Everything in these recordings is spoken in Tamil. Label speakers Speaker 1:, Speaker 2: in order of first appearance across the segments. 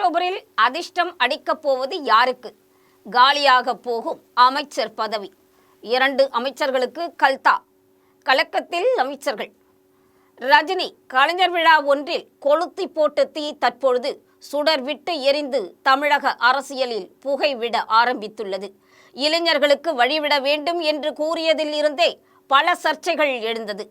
Speaker 1: அக்டோபரில் அதிர்ஷ்டம் அடிக்கப் போவது யாருக்கு? காலியாக போகும் அமைச்சர் பதவி. 2 அமைச்சர்களுக்கு கல்தா. கலக்கத்தில் அமைச்சர்கள். ரஜினி கலைஞர் விழா ஒன்றில் கொளுத்தி போட்ட தீ தற்பொழுது சுடர் விட்டு எரிந்து தமிழக அரசியலில் புகை விட ஆரம்பித்துள்ளது. இளைஞர்களுக்கு வழிவிட வேண்டும் என்று கூறியதில் இருந்தே பல சர்ச்சைகள் எழுந்தது.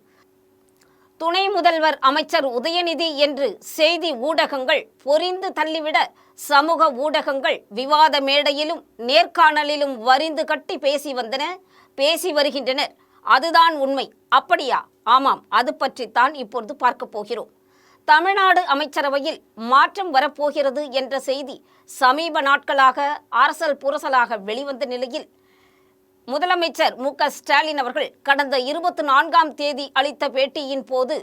Speaker 1: துணை முதல்வர் அமைச்சர் உதயநிதி என்று செய்தி ஊடகங்கள் பொரிந்து தள்ளிவிட சமூக ஊடகங்கள் விவாத மேடையிலும் நேர்காணலிலும் வரிந்து கட்டி பேசி வருகின்றனர். அதுதான் உண்மை. அப்படியா? ஆமாம், அது பற்றித்தான் இப்பொழுது பார்க்க போகிறோம். தமிழ்நாடு அமைச்சரவையில் மாற்றம் வரப்போகிறது என்ற செய்தி சமீப நாட்களாக அரசல் புரசலாக வெளிவந்த நிலையில் முதலமைச்சர் மு.க.ஸ்டாலின் அவர்கள் கடந்த 24ஆம் தேதி அளித்த பேட்டியின் போது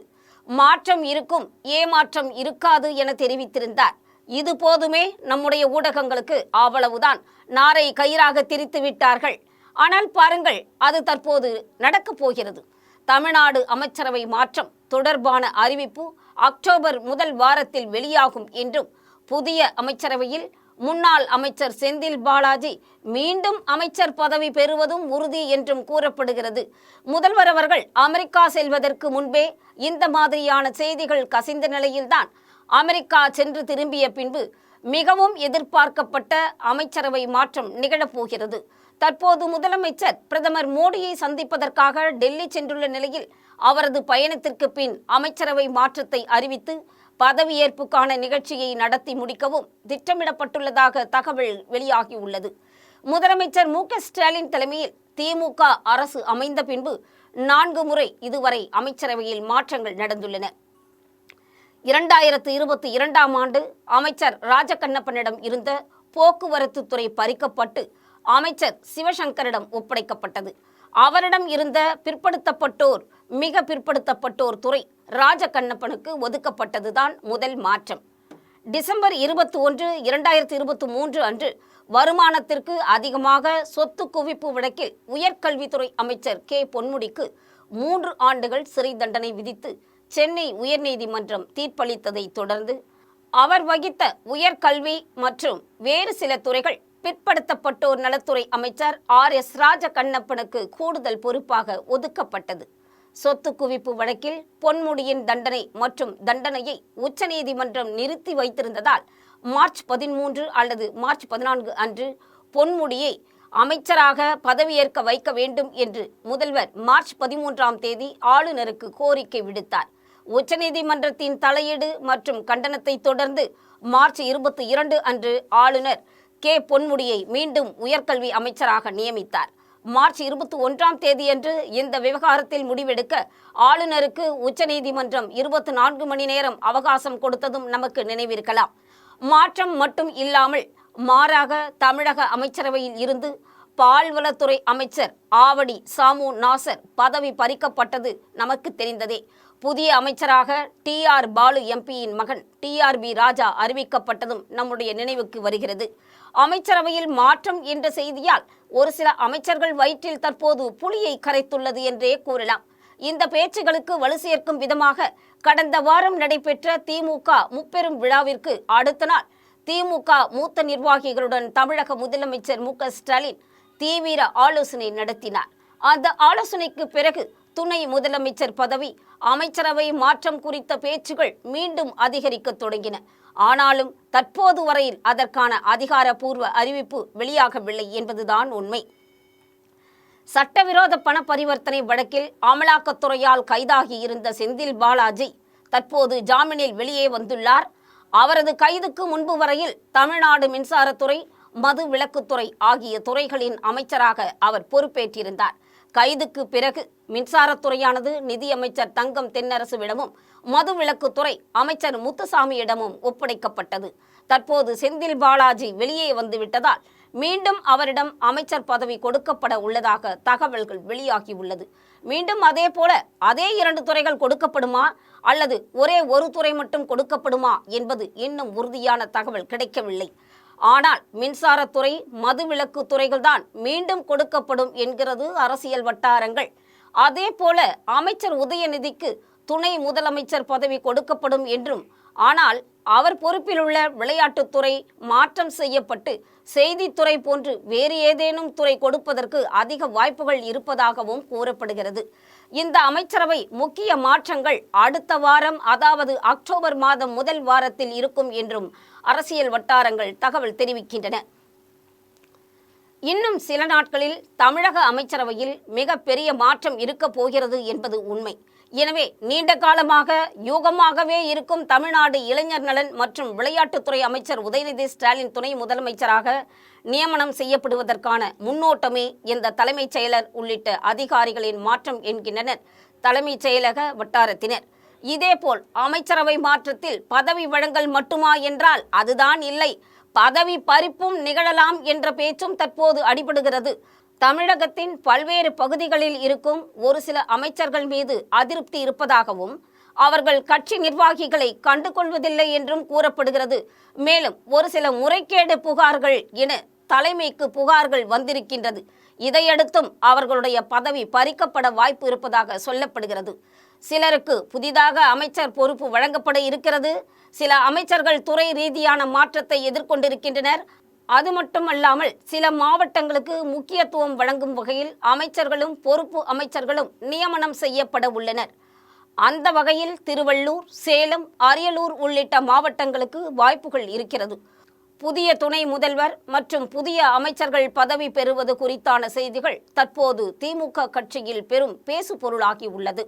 Speaker 1: மாற்றம் இருக்கும், ஏமாற்றம் இருக்காது என தெரிவித்திருந்தார். இது போதுமே, நம்முடைய ஊடகங்களுக்கு அவ்வளவுதான், நாரை கயிறாக திரித்து விட்டார்கள். ஆனால் பாருங்கள், அது தற்போது நடக்கப் போகிறது. தமிழ்நாடு அமைச்சரவை மாற்றம் தொடர்பான அறிவிப்பு அக்டோபர் முதல் வாரத்தில் வெளியாகும் என்றும், புதிய அமைச்சரவையில் முன்னாள் அமைச்சர் செந்தில் பாலாஜி மீண்டும் அமைச்சர் பதவி பெறுவதும் உறுதி என்றும் கூறப்படுகிறது. முதல்வர் அவர்கள் அமெரிக்கா செல்வதற்கு முன்பே இந்த மாதிரியான செய்திகள் கசிந்த நிலையில்தான் அமெரிக்கா சென்று திரும்பிய பின்பு மிகவும் எதிர்பார்க்கப்பட்ட அமைச்சரவை மாற்றம் நிகழப்போகிறது. தற்போது முதலமைச்சர் பிரதமர் மோடியை சந்திப்பதற்காக டெல்லி சென்றுள்ள நிலையில் அவரது பயணத்திற்கு பின் அமைச்சரவை மாற்றத்தை அறிவித்து பதவியேற்புக்கான நிகழ்ச்சியை நடத்தி முடிக்கவும் திட்டமிடப்பட்டுள்ளதாக தகவல் வெளியாகியுள்ளது. முதலமைச்சர் மு.க.ஸ்டாலின் தலைமையில் திமுக அரசு அமைந்த பின்பு 4 முறை இதுவரை அமைச்சரவையில் மாற்றங்கள் நடந்துள்ளன. 2022ஆம் ஆண்டு அமைச்சர் ராஜகண்ணப்பனிடம் இருந்த போக்குவரத்து துறை பறிக்கப்பட்டு அமைச்சர் சிவசங்கரிடம் ஒப்படைக்கப்பட்டது. அவரிடம் இருந்த மிக பிற்படுத்தப்பட்டோர் துறை ராஜகண்ணப்பனுக்கு ஒதுக்கப்பட்டதுதான் முதல் மாற்றம். டிசம்பர் 21, 2023 அன்று வருமானத்திற்கு அதிகமாக சொத்து குவிப்பு வழக்கில் உயர்கல்வித்துறை அமைச்சர் கே. பொன்முடிக்கு 3 ஆண்டுகள் சிறை தண்டனை விதித்து சென்னை உயர்நீதிமன்றம் தீர்ப்பளித்ததை தொடர்ந்து அவர் வகித்த உயர்கல்வி மற்றும் வேறு சில துறைகள் பிற்படுத்தப்பட்டோர் நலத்துறை அமைச்சர் R.S. ராஜகண்ணப்பனுக்கு கூடுதல் பொறுப்பாக ஒதுக்கப்பட்டது. சொத்து குவிப்பு வழக்கில் பொன்முடியின் தண்டனையை உச்சநீதிமன்றம் நிறுத்தி வைத்திருந்ததால் மார்ச் 13 அல்லது மார்ச் 14 அன்று பொன்முடியை அமைச்சராக பதவியேற்க வைக்க வேண்டும் என்று முதல்வர் மார்ச் 13ஆம் தேதி ஆளுநருக்கு கோரிக்கை விடுத்தார். உச்சநீதிமன்றத்தின் தலையீடு மற்றும் கண்டனத்தை தொடர்ந்து மார்ச் 22 அன்று ஆளுநர் கே. பொன்முடியை மீண்டும் உயர்கல்வி அமைச்சராக நியமித்தார். மார்ச் 21ஆம் தேதியன்று இந்த விவகாரத்தில் முடிவெடுக்க ஆளுநருக்கு உச்சநீதிமன்றம் 24 மணி நேரம் அவகாசம் கொடுத்ததும் நமக்கு நினைவிருக்கலாம். மாற்றம் மட்டும் இல்லாமல் மாறாக தமிழக அமைச்சரவையில் இருந்து பால்வளத்துறை அமைச்சர் ஆவடி சாமு நாசர் பதவி பறிக்கப்பட்டது நமக்கு தெரிந்ததே. புதிய அமைச்சராக TR பாலு எம்பியின் மகன் TRB ராஜா அறிவிக்கப்பட்டதும் நம்முடைய நினைவுக்கு வருகிறது. அமைச்சரவையில் மாற்றம் என்ற செய்தியால் ஒரு சில அமைச்சர்கள் வயிற்றில் தற்போது புலியை கரைத்துள்ளது என்றே கூறலாம். இந்த பேச்சுகளுக்கு வலு சேர்க்கும் விதமாக கடந்த வாரம் நடைபெற்ற திமுக முப்பெரும் விழாவிற்கு அடுத்த நாள் திமுக மூத்த நிர்வாகிகளுடன் தமிழக முதலமைச்சர் மு.க.ஸ்டாலின் தீவிர ஆலோசனை நடத்தினார். அந்த ஆலோசனைக்கு பிறகு துணை முதலமைச்சர் பதவி, அமைச்சரவை மாற்றம் குறித்த பேச்சுகள் மீண்டும் அதிகரிக்க தொடங்கின. ஆனாலும் தற்போது வரையில் அதற்கான அதிகாரப்பூர்வ அறிவிப்பு வெளியாகவில்லை என்பதுதான் உண்மை. சட்டவிரோத பண பரிவர்த்தனை வழக்கில் அமலாக்கத்துறையால் கைதாகி இருந்த செந்தில் பாலாஜி தற்போது ஜாமீனில் வெளியே வந்துள்ளார். அவரது கைதுக்கு முன்பு வரையில் தமிழ்நாடு மின்சாரத்துறை, மது விலக்குத்துறை ஆகிய துறைகளின் அமைச்சராக அவர் பொறுப்பேற்றிருந்தார். கைதுக்கு பிறகு மின்சாரத்துறையானது நிதியமைச்சர் தங்கம் தென்னரசுவிடமும் மது விலக்குத்துறை அமைச்சர் முத்துசாமியிடமும் ஒப்படைக்கப்பட்டது. தற்போது செந்தில் பாலாஜி வெளியே வந்துவிட்டதால் மீண்டும் அவரிடம் அமைச்சர் பதவி கொடுக்கப்பட உள்ளதாக தகவல்கள் வெளியாகியுள்ளது. மீண்டும் அதே 2 துறைகள் கொடுக்கப்படுமா அல்லது ஒரே ஒரு துறை மட்டும் கொடுக்கப்படுமா என்பது இன்னும் உறுதியான தகவல் கிடைக்கவில்லை. ஆனால் மின்சாரத்துறை, மதுவிலக்கு துறைகள்தான் மீண்டும் கொடுக்கப்படும் என்கிறது அரசியல் வட்டாரங்கள். அதே போல அமைச்சர் உதயநிதிக்கு துணை முதலமைச்சர் பதவி கொடுக்கப்படும் என்றும் ஆனால் அவர் பொறுப்பிலுள்ள விளையாட்டுத்துறை மாற்றம் செய்யப்பட்டு செய்தித்துறை போன்று வேறு ஏதேனும் துறை கொடுப்பதற்கு அதிக வாய்ப்புகள் இருப்பதாகவும் கூறப்படுகிறது. இந்த அமைச்சரவை முக்கிய மாற்றங்கள் அடுத்த வாரம், அதாவது அக்டோபர் மாதம் முதல் வாரத்தில் இருக்கும் என்றும் அரசியல் வட்டாரங்கள் தகவல் தெரிவிக்கின்றன. இன்னும் சில நாட்களில் தமிழக அமைச்சரவையில் மிக பெரிய மாற்றம் இருக்க போகிறது என்பது உண்மை. எனவே நீண்ட காலமாக யூகமாகவே இருக்கும் தமிழ்நாடு இளைஞர் நலன் மற்றும் விளையாட்டுத்துறை அமைச்சர் உதயநிதி ஸ்டாலின் துணை முதலமைச்சராக நியமனம் செய்யப்படுவதற்கான முன்னோட்டமே இந்த தலைமைச் செயலர் உள்ளிட்ட அதிகாரிகளின் மாற்றம் என்கின்றனர் தலைமைச் செயலக வட்டாரத்தினர். இதேபோல் அமைச்சரவை மாற்றத்தில் பதவி வழங்கல் மட்டுமா என்றால் அதுதான் இல்லை, பதவி பறிப்பும் நிகழலாம் என்ற பேச்சும் தற்போது அடிபடுகிறது. தமிழகத்தின் பல்வேறு பகுதிகளில் இருக்கும் ஒரு சில அமைச்சர்கள் மீது அதிருப்தி இருப்பதாகவும் அவர்கள் கட்சி நிர்வாகிகளை கண்டுகொள்வதில்லை என்றும் கூறப்படுகிறது. மேலும் ஒரு சில முறைகேடு புகார்கள் என தலைமைக்கு புகார்கள் வந்திருக்கின்றது. இதையடுத்தும் அவர்களுடைய பதவி பறிக்கப்பட வாய்ப்பு இருப்பதாக சொல்லப்படுகிறது. சிலருக்கு புதிதாக அமைச்சர் பொறுப்பு வழங்கப்பட இருக்கிறது. சில அமைச்சர்கள் துறை ரீதியான மாற்றத்தை எதிர்கொண்டிருக்கின்றனர். அது மட்டுமல்லாமல் சில மாவட்டங்களுக்கு முக்கியத்துவம் வழங்கும் வகையில் அமைச்சர்களும் பொறுப்பு அமைச்சர்களும் நியமனம் செய்யப்பட உள்ளனர். அந்த வகையில் திருவள்ளூர், சேலம், அரியலூர் உள்ளிட்ட மாவட்டங்களுக்கு வாய்ப்புகள் இருக்கிறது. புதிய துணை முதல்வர் மற்றும் புதிய அமைச்சர்கள் பதவி பெறுவது குறித்தான செய்திகள் தற்போது திமுக கட்சியில் பெரும் பேசுபொருளாகி உள்ளது.